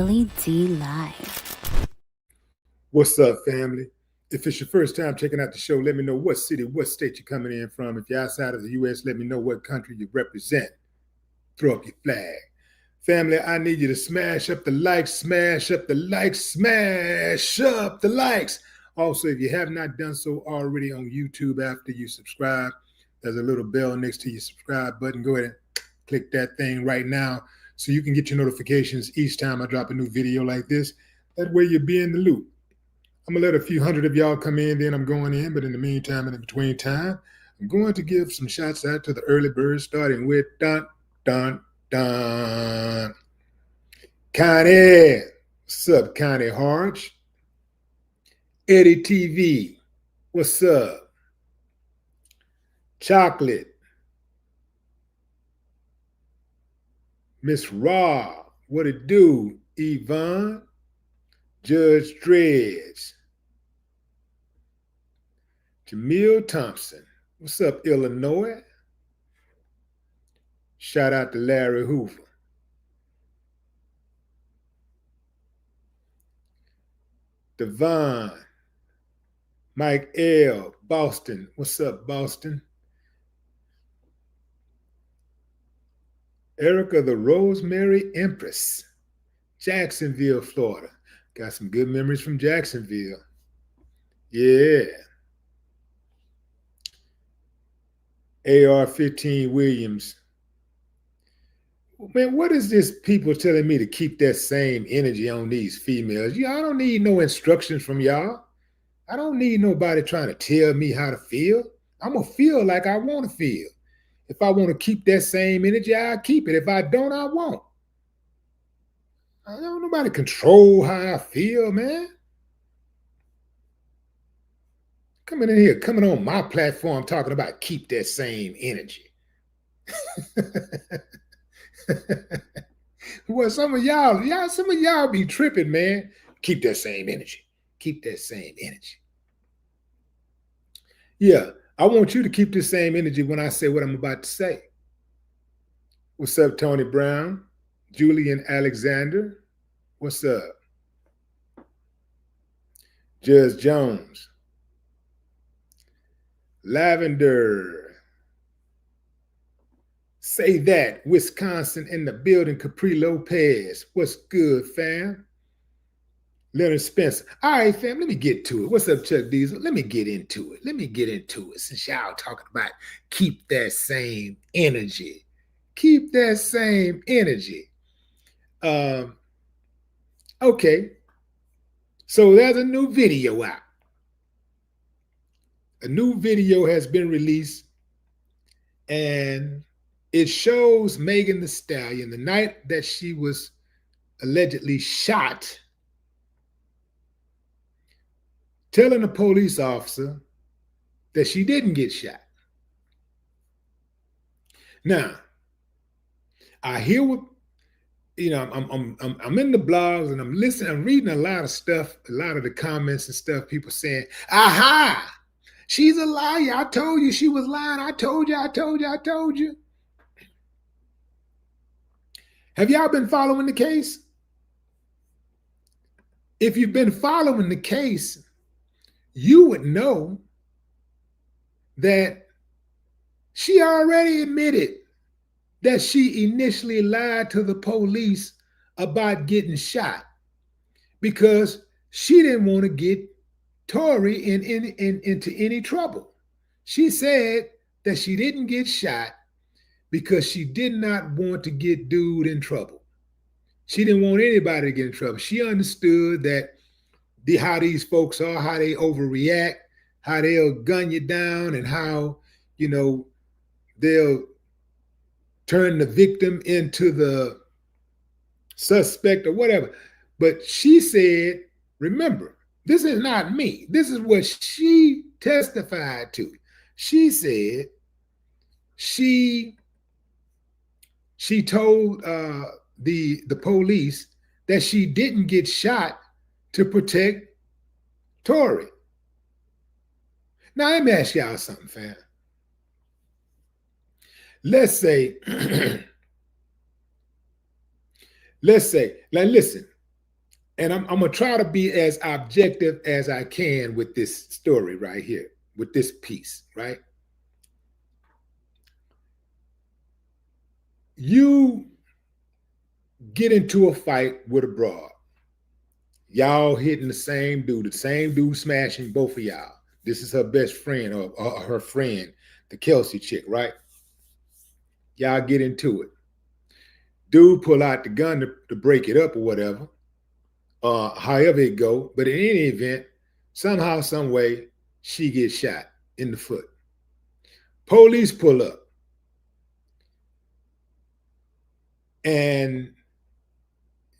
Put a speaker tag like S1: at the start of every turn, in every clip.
S1: Polly D Live.
S2: What's up, family? If it's your first time checking out the show, let me know what city, what state you're coming in from. If you're outside of the U.S., let me know what country you represent. Throw up your flag. Family, I need you to smash up the likes, smash up the likes, smash up the likes. Also, if you have not done so already on YouTube after you subscribe, there's a little bell next to your subscribe button. Go ahead and click that thing right now so you can get your notifications each time I drop a new video like this. That way you'll be in the loop. I'm going to let a few hundred of y'all come in, then I'm going in. But in the meantime, in the between time, I'm going to give some shots out to the early birds, starting with dun, dun, dun. Connie. What's up, Connie Harge? Eddie TV. What's up? Chocolate. Miss Raw. What it do? Yvonne. Judge Dredge. Jamil Thompson. What's up, Illinois? Shout out to Larry Hoover. Devon. Mike L. Boston. What's up, Boston? Erica the Rosemary Empress. Jacksonville, Florida. Got some good memories from Jacksonville. Yeah. AR-15 Williams. Man, what is this people telling me to keep that same energy on these females? Yeah, I don't need no instructions from y'all. I don't need nobody trying to tell me how to feel. I'm going to feel like I want to feel. If I want to keep that same energy, I'll keep it. If I don't, I won't. I don't nobody control how I feel, man. Coming in here, coming on my platform, talking about keep that same energy. Well, some of y'all be tripping, man. Keep that same energy. Keep that same energy. Yeah, I want you to keep the same energy when I say what I'm about to say. What's up, Tony Brown? Julian Alexander? What's up? Judge Jones. Lavender. Say that. Wisconsin in the building. Capri Lopez. What's good, fam? Leonard Spencer. All right, fam, let me get to it. What's up, Chuck Diesel? Let me get into it. Since y'all talking about keep that same energy. Keep that same energy. Okay. So there's a new video out. A new video has been released, and it shows Megan Thee Stallion the night that she was allegedly shot, telling a police officer that she didn't get shot. Now, I hear what, you know, I'm in the blogs and I'm listening, I'm reading a lot of stuff, a lot of the comments and stuff, people saying, aha, she's a liar. I told you she was lying. I told you. Have y'all been following the case? If you've been following the case, you would know that she already admitted that she initially lied to the police about getting shot because she didn't want to get Tory into any trouble. She said that she didn't get shot because she did not want to get dude in trouble. She didn't want anybody to get in trouble. She understood that how these folks are, how they overreact, how they'll gun you down, and how, you know, they'll turn the victim into the suspect or whatever. But she said, remember, this is not me. This is what she testified to. She said she told the police that she didn't get shot to protect Tory. Now, let me ask y'all something, fam. Let's say, like, listen, And I'm going to try to be as objective as I can with this story right here, with this piece, right? You get into a fight with a broad. Y'all hitting the same dude smashing both of y'all. This is her best friend or her friend, the Kelsey chick, right? Y'all get into it. Dude pull out the gun to break it up or whatever. However it go. But in any event, somehow, some way, she gets shot in the foot. Police pull up. And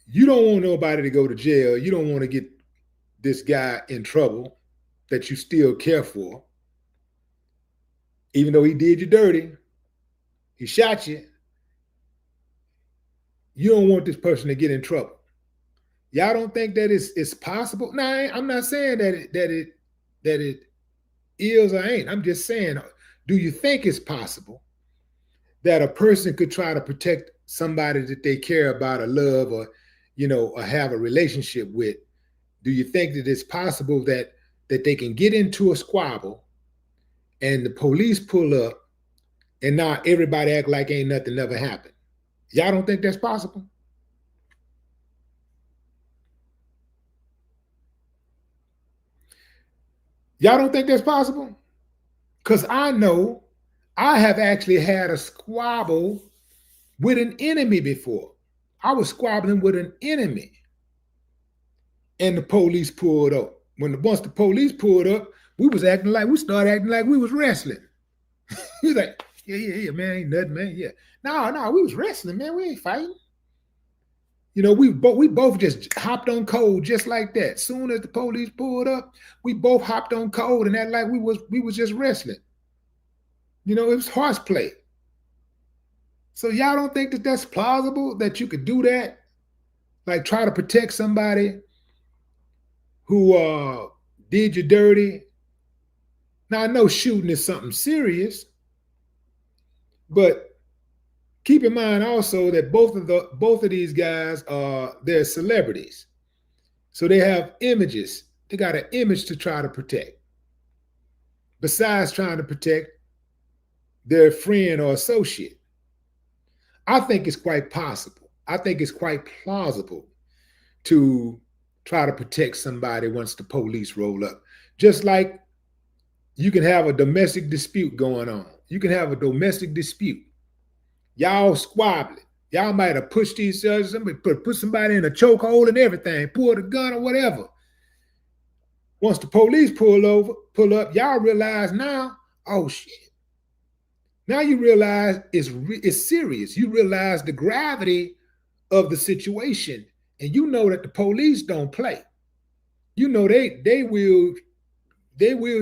S2: you don't want nobody to go to jail. You don't want to get this guy in trouble that you still care for. Even though he did you dirty, he shot you. You don't want this person to get in trouble. Y'all don't think that it's possible? Now, I'm not saying that it is or ain't. I'm just saying, do you think it's possible that a person could try to protect somebody that they care about or love or, or have a relationship with? Do you think that it's possible that they can get into a squabble and the police pull up and now everybody act like ain't nothing ever happened? Y'all don't think that's possible? Y'all don't think that's possible? Because I know I have actually had a squabble with an enemy before. I was squabbling with an enemy. And the police pulled up. Once the police pulled up, we started acting like we was wrestling. He was like, yeah, man, ain't nothing, man. Yeah. No, we was wrestling, man. We ain't fighting. We both just hopped on code just like that. Soon as the police pulled up, we both hopped on code and act like we was just wrestling. It was horseplay. So y'all don't think that that's plausible that you could do that? Like try to protect somebody who did you dirty. Now I know shooting is something serious, but keep in mind also that both of these guys they're celebrities. So they have images. They got an image to try to protect. Besides trying to protect their friend or associate. I think it's quite possible. I think it's quite plausible to try to protect somebody once the police roll up. Just like you can have a domestic dispute going on. You can have a domestic dispute. Y'all squabbling. Y'all might have pushed each other, somebody put somebody in a chokehold and everything, pulled a gun or whatever. Once the police pull up, y'all realize now, oh shit. Now you realize it's serious. You realize the gravity of the situation, and you know that the police don't play. They will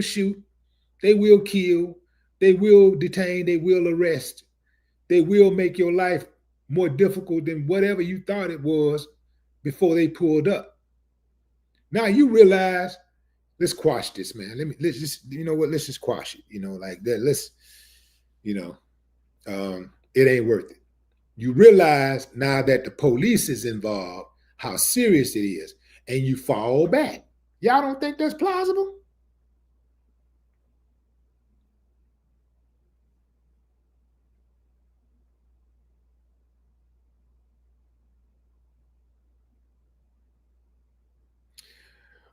S2: shoot, they will kill, they will detain, they will arrest, they will make your life more difficult than whatever you thought it was before they pulled up. Now you realize, let's quash this, man. Let's just quash it. Like that. It ain't worth it. You realize now that the police is involved, how serious it is, and you fall back. Y'all don't think that's plausible?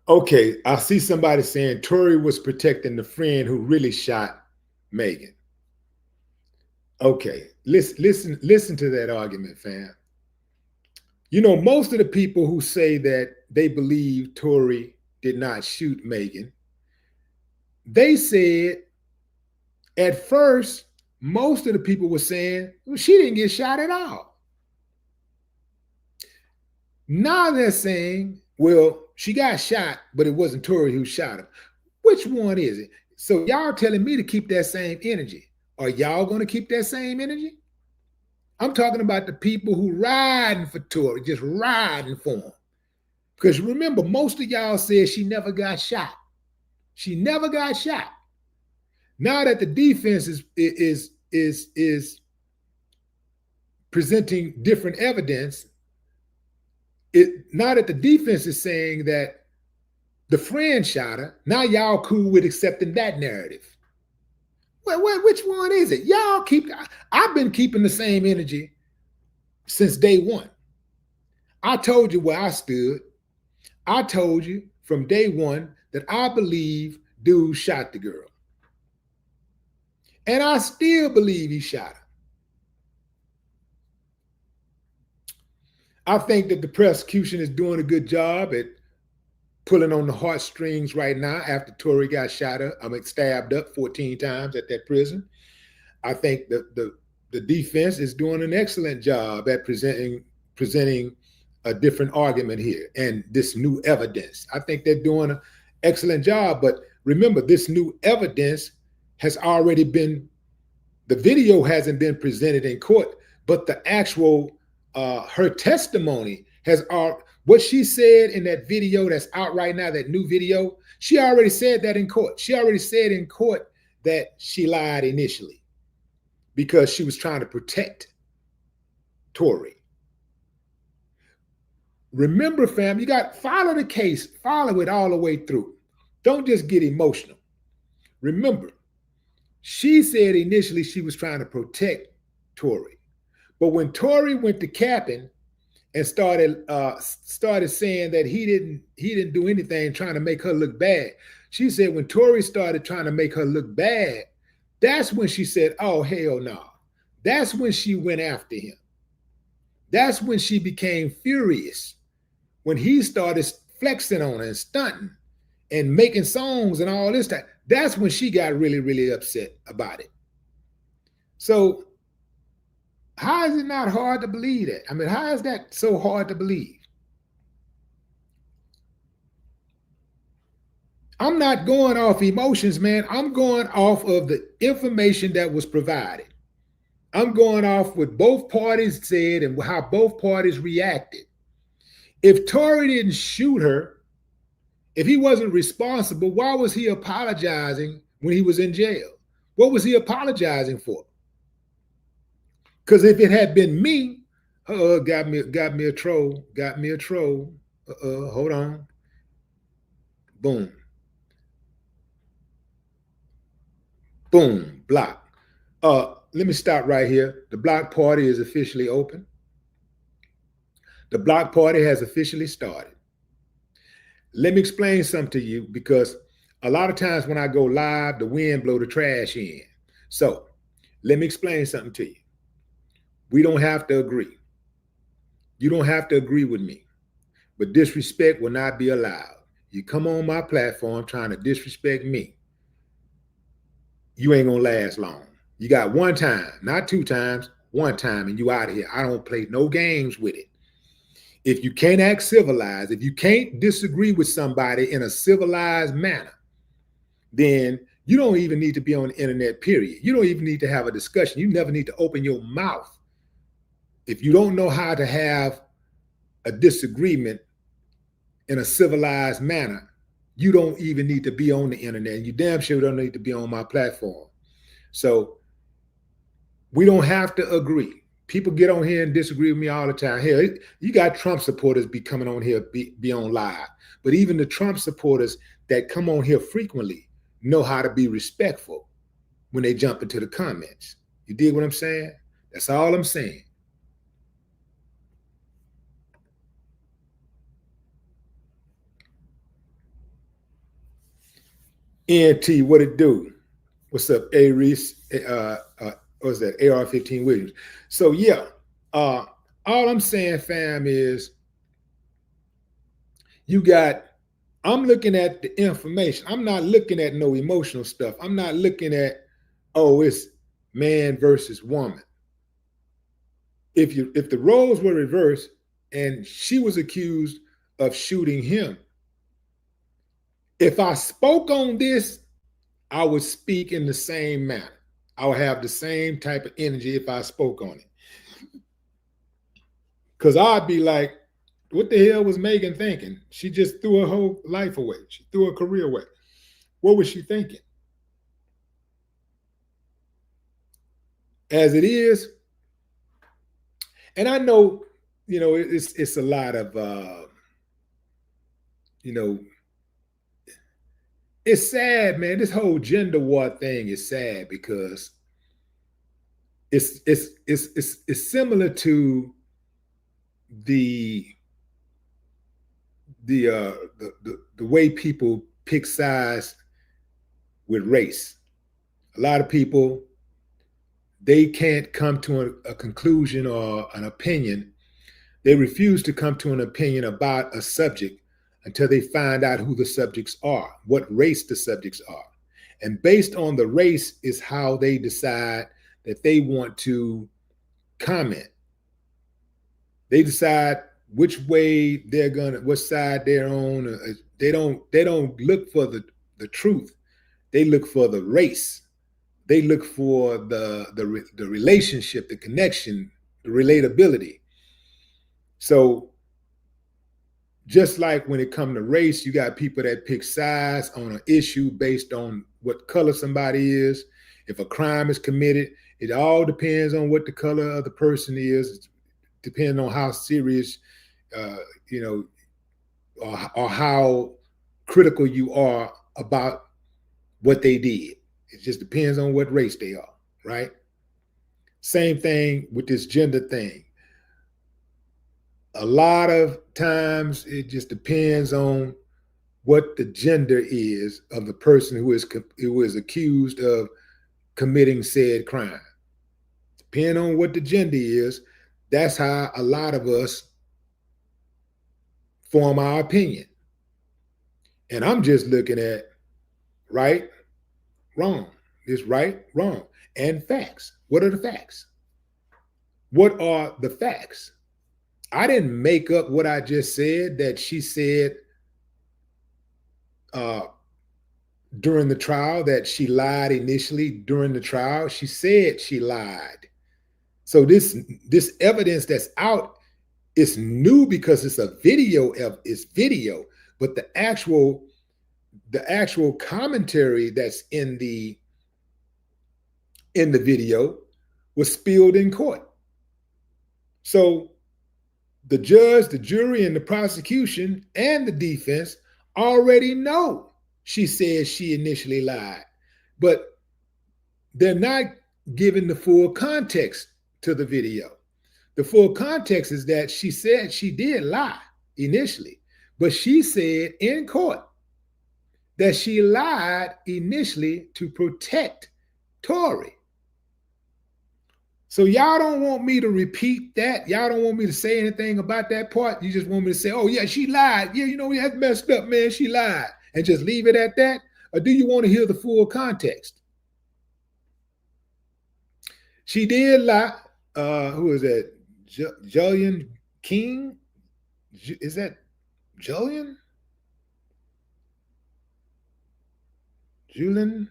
S2: Okay, I see somebody saying Tory was protecting the friend who really shot Megan. Okay, listen to that argument, fam. Most of the people who say that they believe Tory did not shoot Megan, they said at first, most of the people were saying, well, she didn't get shot at all. Now they're saying, well, she got shot, but it wasn't Tory who shot her. Which one is it? So y'all telling me to keep that same energy. Are y'all going to keep that same energy? I'm talking about the people who riding for Tory, just riding for him. Because remember, most of y'all said she never got shot. She never got shot. Now that the defense is presenting different evidence, Now that the defense is saying that the friend shot her, now y'all cool with accepting that narrative. Well, which one is it? I've been keeping the same energy since day one. I told you where I stood. I told you from day one that I believe dude shot the girl. And I still believe he shot her. I think that the prosecution is doing a good job at pulling on the heartstrings right now after Tory got stabbed up 14 times at that prison. I think the defense is doing an excellent job at presenting a different argument here and this new evidence. I think they're doing an excellent job. But remember, this new evidence has already been, the video hasn't been presented in court, but the actual her testimony has what she said in that video that's out right now, that new video, she already said that in court. She already said in court that she lied initially because she was trying to protect Tory. Remember, fam, you got to follow the case, follow it all the way through. Don't just get emotional. Remember, she said initially she was trying to protect Tory. But when Tory went to capping and started saying that he didn't do anything trying to make her look bad, she said when Tory started trying to make her look bad, that's when she said, oh, hell no. That's when she went after him. That's when she became furious, when he started flexing on her and stunting and making songs and all this stuff. That's when she got really, really upset about it. So how is it not hard to believe that? I mean, how is that so hard to believe? I'm not going off emotions, man. I'm going off of the information that was provided. I'm going off what both parties said and how both parties reacted. If Tory didn't shoot her, if he wasn't responsible, why was he apologizing when he was in jail? What was he apologizing for? Because if it had been me, got me a troll, hold on. Boom. Boom, block. Let me stop right here. The block party is officially open. The block party has officially started. Let me explain something to you, because a lot of times when I go live, the wind blow the trash in. So let me explain something to you. We don't have to agree. You don't have to agree with me, but disrespect will not be allowed. You come on my platform trying to disrespect me, you ain't gonna last long. You got one time, not two times, one time, and you out of here. I don't play no games with it. If you can't act civilized, if you can't disagree with somebody in a civilized manner, then you don't even need to be on the internet, period. You don't even need to have a discussion. You never need to open your mouth. If you don't know how to have a disagreement in a civilized manner, you don't even need to be on the internet. You damn sure don't need to be on my platform. So we don't have to agree. People get on here and disagree with me all the time. Hell, you got Trump supporters be coming on here, be on live. But even the Trump supporters that come on here frequently know how to be respectful when they jump into the comments. You dig what I'm saying? That's all I'm saying. NT, what it do? What's up, A Reese? What's that? AR-15 Williams. So yeah, all I'm saying, fam, is I'm looking at the information. I'm not looking at no emotional stuff. I'm not looking at, oh, it's man versus woman. If the roles were reversed and she was accused of shooting him, if I spoke on this, I would speak in the same manner. I would have the same type of energy if I spoke on it. Because I'd be like, what the hell was Megan thinking? She just threw her whole life away. She threw her career away. What was she thinking? As it is, and I know it's a lot of you know, it's sad, man. This whole gender war thing is sad because it's similar to the the way people pick sides with race. A lot of people, they can't come to a conclusion or an opinion. They refuse to come to an opinion about a subject until they find out who the subjects are, what race the subjects are. And based on the race is how they decide that they want to comment. They decide which way they're gonna, what side they're on. They don't look for the truth. They look for the race. They look for the relationship, the connection, the relatability. So just like when it comes to race, you got people that pick sides on an issue based on what color somebody is. If a crime is committed, it all depends on what the color of the person is, depending on how serious, you know, or how critical you are about what they did. It just depends on what race they are, right? Same thing with this gender thing. A lot of times it just depends on what the gender is of the person who is accused of committing said crime. Depending on what the gender is, that's how a lot of us form our opinion. And I'm just looking at right, wrong. It's right, wrong, and facts. What are the facts? What are the facts? I didn't make up what I just said that she said during the trial, that she lied initially during the trial. She said she lied. So this evidence that's out is new because it's a video. It's video, but the actual commentary that's in the video was spilled in court. So the judge, the jury, and the prosecution and the defense already know she said she initially lied, but they're not giving the full context to the video. The full context is that she said she did lie initially, but she said in court that she lied initially to protect Tory. So y'all don't want me to repeat that. Y'all don't want me to say anything about that part. You just want me to say, oh yeah, she lied. Yeah, that's messed up, man. She lied. And just leave it at that? Or do you want to hear the full context? She did lie. Who is that? Julian King? Is that Julian? Julian?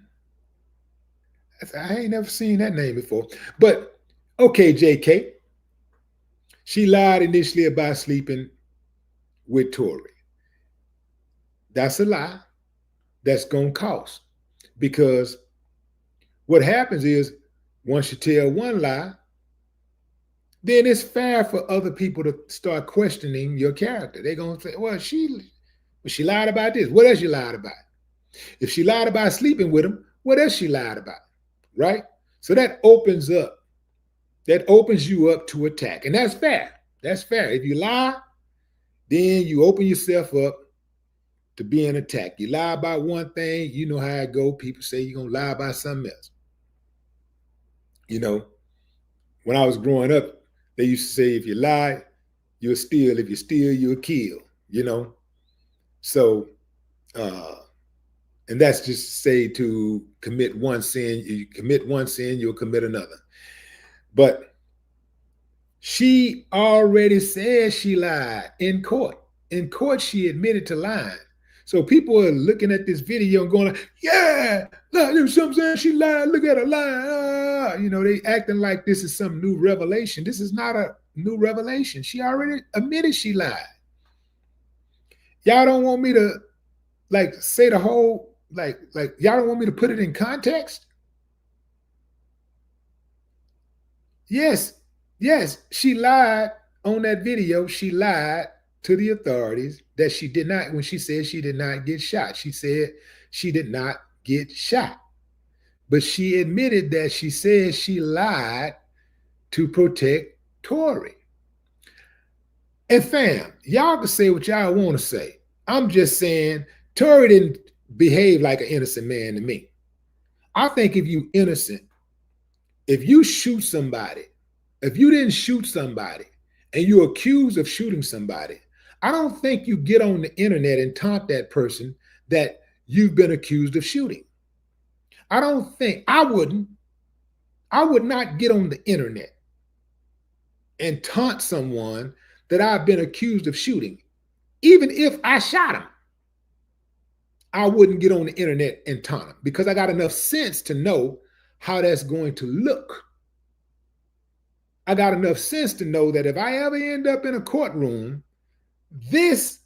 S2: I ain't never seen that name before. But okay, JK. She lied initially about sleeping with Tory. That's a lie. That's going to cost. Because what happens is once you tell one lie, then it's fair for other people to start questioning your character. They're going to say, well, she lied about this. What else she lied about? If she lied about sleeping with him, what else she lied about? Right? So that opens you up to attack. And that's fair. That's fair. If you lie, then you open yourself up to being attacked. You lie about one thing, you know how it go. People say you're going to lie about something else. When I was growing up, they used to say, if you lie, you'll steal. If you steal, you'll kill, So, and that's just to say to commit one sin. You commit one sin, you'll commit another. But she already said she lied in court. In court, she admitted to lying. So people are looking at this video and going like, yeah, look, there's something saying she lied. Look at her lying. They acting like this is some new revelation. This is not a new revelation. She already admitted she lied. Y'all don't want me to say the whole, y'all don't want me to put it in context? Yes, she lied on that video, she lied to the authorities that she did not, when she said she did not get shot. She said she did not get shot. But she admitted that she said she lied to protect Tory. And fam, y'all can say what y'all want to say. I'm just saying, Tory didn't behave like an innocent man to me. I think if you innocent, if you shoot somebody, if you didn't shoot somebody and you're accused of shooting somebody, I don't think you get on the internet and taunt that person that you've been accused of shooting. I don't think, I would not get on the internet and taunt someone that I've been accused of shooting. Even if I shot him, I wouldn't get on the internet and taunt him because I got enough sense to know how that's going to look. I got enough sense to know that if I ever end up in a courtroom, these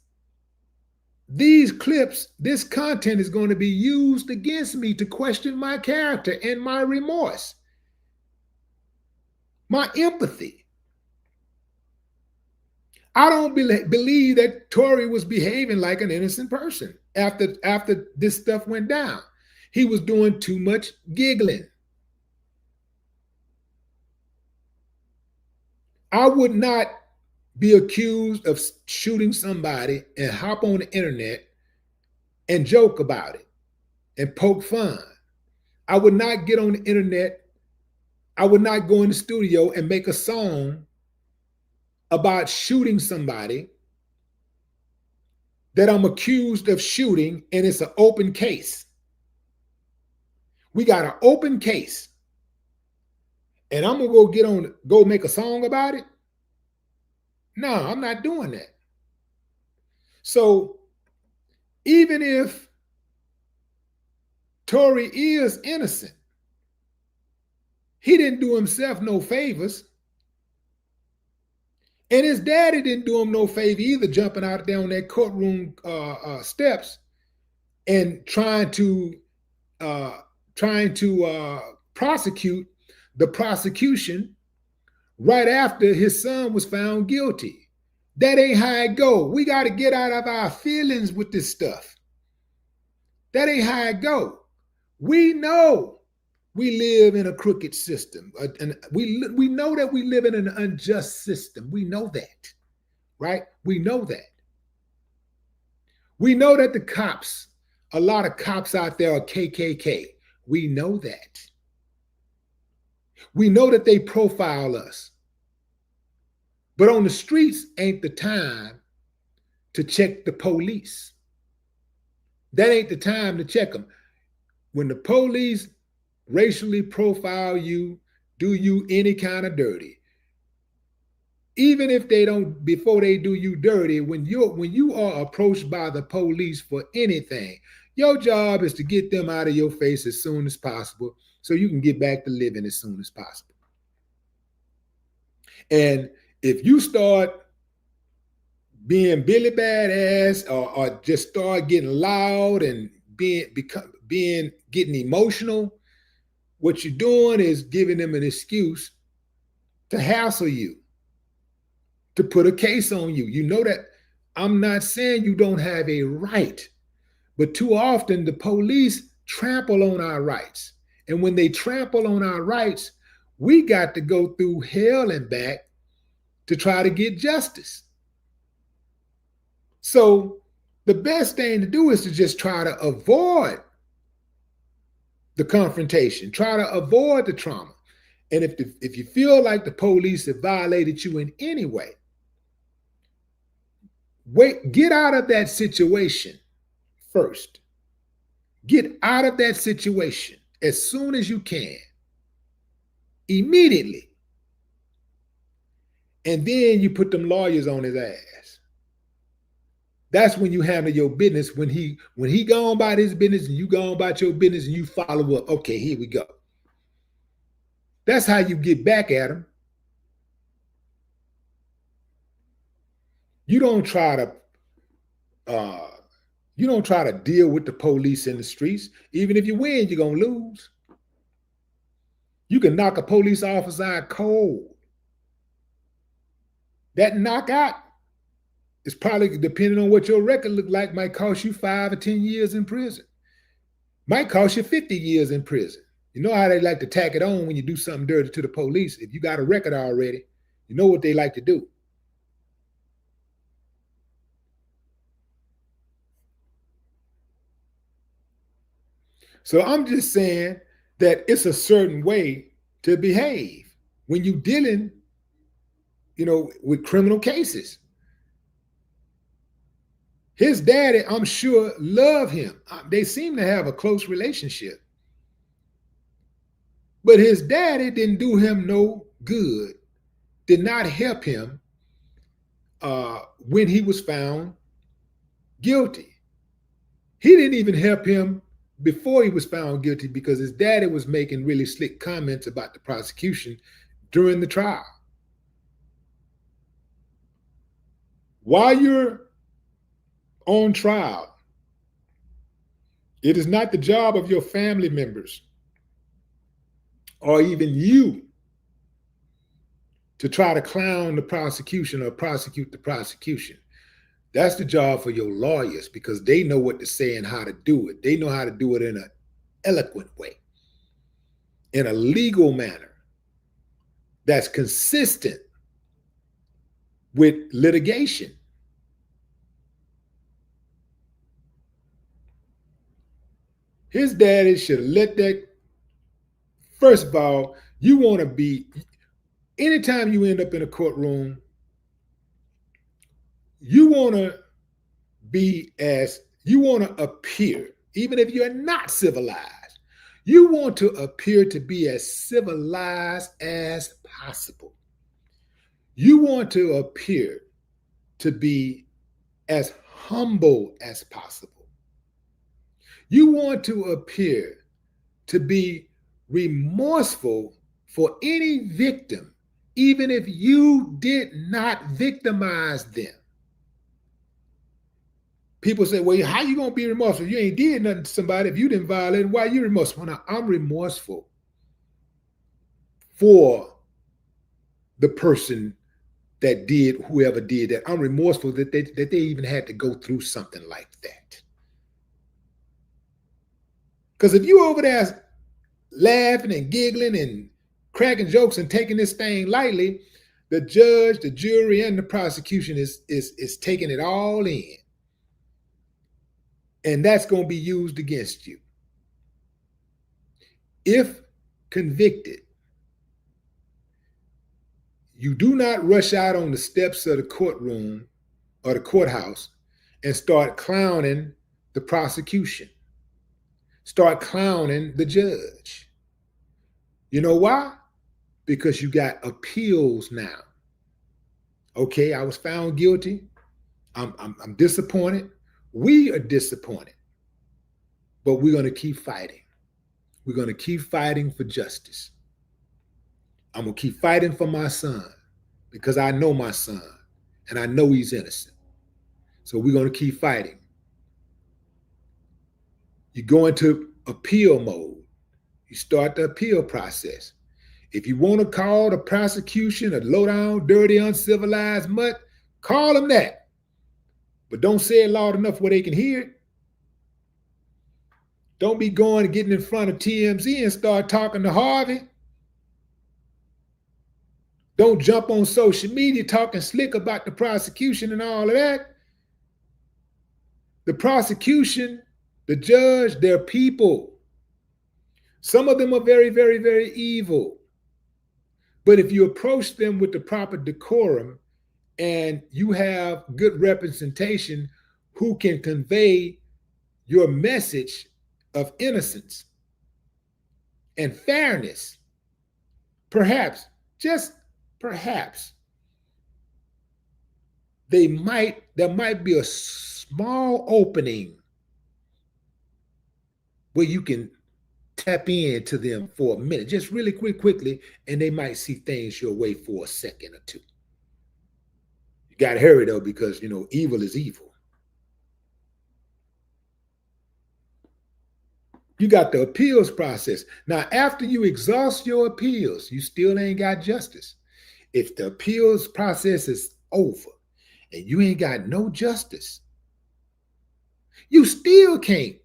S2: clips, this content is going to be used against me to question my character and my remorse, my empathy. I don't believe that Tory was behaving like an innocent person after this stuff went down. He was doing too much giggling. I would not be accused of shooting somebody and hop on the internet and joke about it and poke fun. I would not get on the internet. I would not go in the studio and make a song about shooting somebody that I'm accused of shooting, and it's an open case. We got an open case. And I'm gonna go make a song about it? No, I'm not doing that. So even if Tory is innocent, he didn't do himself no favors. And his daddy didn't do him no favor either, jumping out there on that courtroom steps and trying to prosecute the prosecution right after his son was found guilty. That ain't how it go. We got to get out of our feelings with this stuff. That ain't how it go. We know we live in a crooked system. And we know that we live in an unjust system. We know that, right? We know that. We know that the cops, a lot of cops out there are KKK. We know that. We know that they profile us. But on the streets ain't the time to check the police. That ain't the time to check them. When the police racially profile you, do you any kind of dirty, even if they don't, before they do you dirty, when you are approached by the police for anything, your job is to get them out of your face as soon as possible so you can get back to living as soon as possible. And if you start being Billy Badass or just start getting loud and getting emotional, what you're doing is giving them an excuse to hassle you, to put a case on you. You know that I'm not saying you don't have a right, but too often the police trample on our rights. And when they trample on our rights, we got to go through hell and back to try to get justice. So the best thing to do is to just try to avoid the confrontation, try to avoid the trauma. And if you feel like the police have violated you in any way, get out of that situation first. Get out of that situation as soon as you can, immediately. And then you put them lawyers on his ass. That's when you handle your business. When he go on about his business and you go on about your business and you follow up. Okay, here we go. That's how you get back at him. You don't try to deal with the police in the streets. Even if you win, you're gonna lose. You can knock a police officer out cold. That knockout is probably, depending on what your record look like, might cost you 5 or 10 years in prison. Might cost you 50 years in prison. You know how they like to tack it on when you do something dirty to the police. If you got a record already, you know what they like to do. So I'm just saying that it's a certain way to behave when you're dealing, with criminal cases. His daddy, I'm sure, loved him. They seem to have a close relationship. But his daddy didn't do him no good, did not help him when he was found guilty. He didn't even help him before he was found guilty because his daddy was making really slick comments about the prosecution during the trial. While you're on trial, it is not the job of your family members or even you to try to clown the prosecution or prosecute the prosecution. That's the job for your lawyers because they know what to say and how to do it. They know how to do it in an eloquent way, in a legal manner that's consistent with litigation. His daddy should have let that. First of all, you want to be, anytime you end up in a courtroom, you want to appear, even if you're not civilized, you want to appear to be as civilized as possible. You want to appear to be as humble as possible. You want to appear to be remorseful for any victim, even if you did not victimize them. People say, well, how you going to be remorseful? You ain't did nothing to somebody. If you didn't violate, why are you remorseful? Now, I'm remorseful for the person that did, whoever did that. I'm remorseful that they even had to go through something like that. Because if you over there laughing and giggling and cracking jokes and taking this thing lightly, the judge, the jury, and the prosecution is taking it all in. And that's going to be used against you. If convicted, you do not rush out on the steps of the courtroom or the courthouse and start clowning the prosecution. Start clowning the judge. You know why? Because you got appeals now. Okay, I was found guilty. I'm disappointed. We are disappointed. But we're going to keep fighting. We're going to keep fighting for justice. I'm going to keep fighting for my son because I know my son and I know he's innocent. So we're going to keep fighting. You go into appeal mode. You start the appeal process. If you want to call the prosecution a low-down, dirty, uncivilized mutt, call them that. But don't say it loud enough where they can hear it. Don't be going and getting in front of TMZ and start talking to Harvey. Don't jump on social media talking slick about the prosecution and all of that. The prosecution, the judge, they're people. Some of them are very, very, very evil. But if you approach them with the proper decorum and you have good representation who can convey your message of innocence and fairness, perhaps, just perhaps, there might be a small opening where you can tap into them for a minute, just really quickly, and they might see things your way for a second or two. You got to hurry though, because evil is evil. You got the appeals process. Now, after you exhaust your appeals, you still ain't got justice. If the appeals process is over and you ain't got no justice, you still can't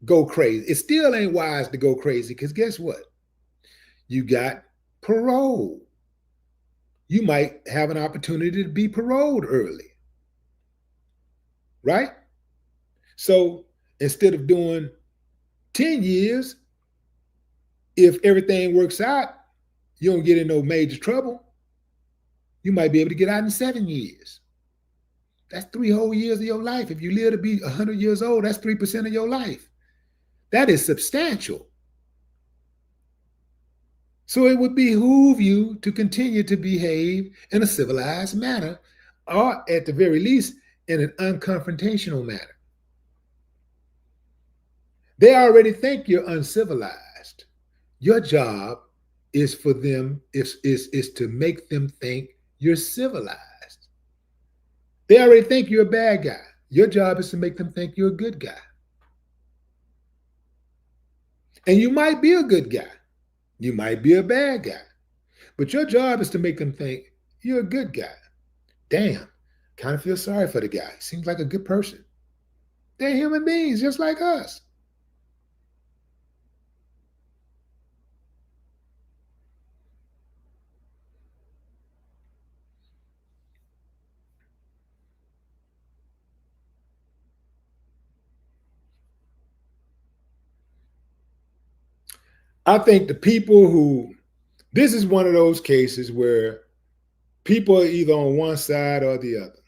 S2: go crazy. It still ain't wise to go crazy because guess what? You got parole. You might have an opportunity to be paroled early, right? So instead of doing 10 years, if everything works out, you don't get in no major trouble, you might be able to get out in 7 years. That's 3 whole years of your life. If you live to be 100 years old, that's 3% of your life. That is substantial. So it would behoove you to continue to behave in a civilized manner, or at the very least, in an unconfrontational manner. They already think you're uncivilized. Your job is for them, is to make them think you're civilized. They already think you're a bad guy. Your job is to make them think you're a good guy. And you might be a good guy. You might be a bad guy. But your job is to make them think you're a good guy. Damn, kind of feel sorry for the guy. Seems like a good person. They're human beings just like us. I think the people who, this is one of those cases where people are either on one side or the other.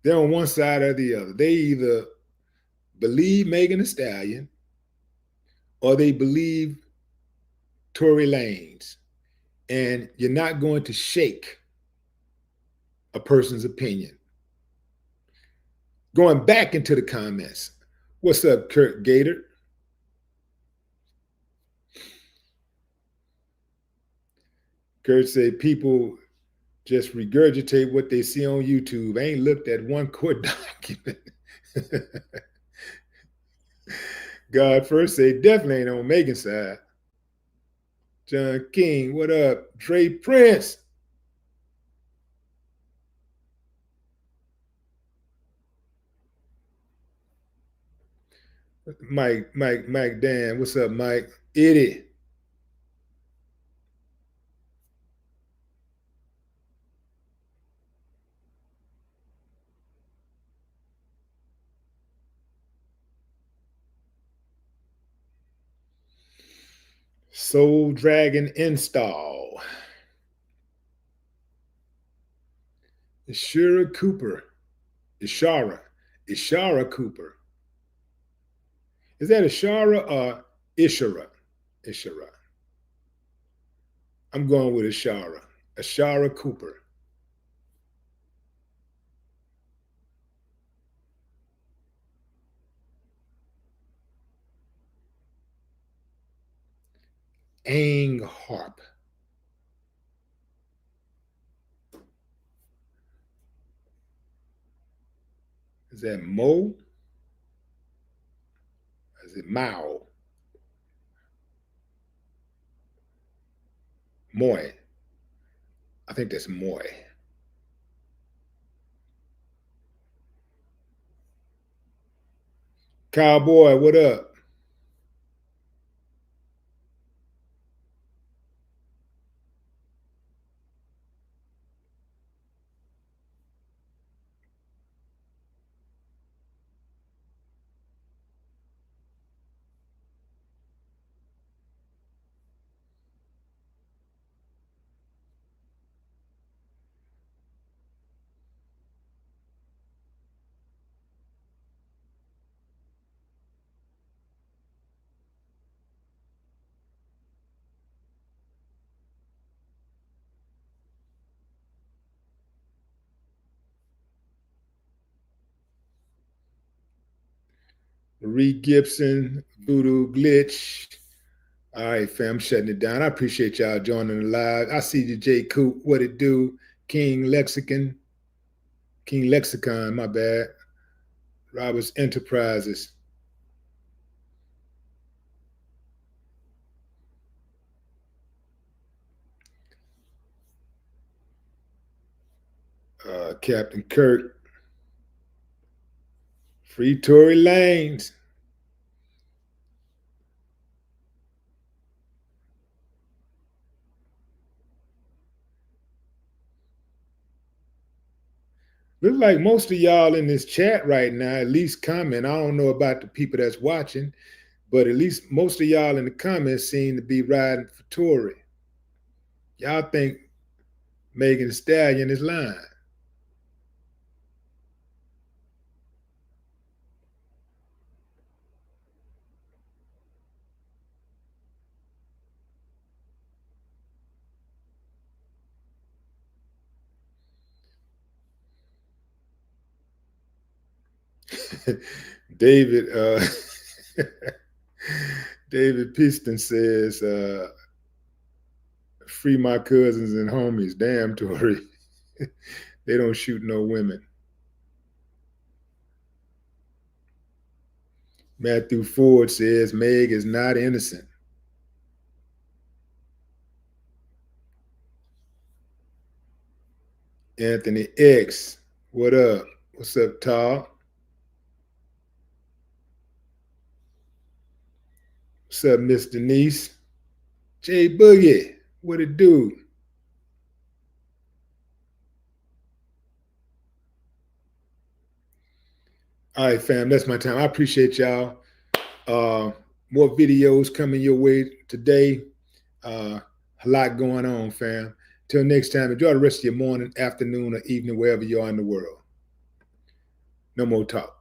S2: They're on one side or the other. They either believe Megan Thee Stallion or they believe Tory Lanez. And you're not going to shake a person's opinion. Going back into the comments. What's up, Kurt Gator? Kurt said people just regurgitate what they see on YouTube. I ain't looked at one court document. God first said definitely ain't on Megan's side. John King, what up? Trey Prince. Mike Dan, what's up, Mike? Idiot. Soul Dragon install. Ishara Cooper. Ishara Cooper. Is that Ishara or Ishara? Ishara. I'm going with Ishara. Ishara Cooper. Ang Harp. Is that Mo? Is it Mao? Moy. I think that's Moy. Cowboy, what up? Marie Gibson, Voodoo Glitch. All right, fam, I'm shutting it down. I appreciate y'all joining the live. I see you, Jay Coop. What it do? King Lexicon, my bad. Roberts Enterprises. Captain Kirk. Free Tory Lanez. Looks like most of y'all in this chat right now, at least comment. I don't know about the people that's watching, but at least most of y'all in the comments seem to be riding for Tory. Y'all think Megan Thee Stallion is lying. David David Piston says, free my cousins and homies. Damn, Tory. They don't shoot no women. Matthew Ford says Meg is not innocent. Anthony X, what up? What's up, Todd? What's up, Miss Denise? Jay Boogie, what it do? All right, fam, that's my time. I appreciate y'all. More videos coming your way today. A lot going on, fam. Till next time, enjoy the rest of your morning, afternoon, or evening, wherever you are in the world. No more talk.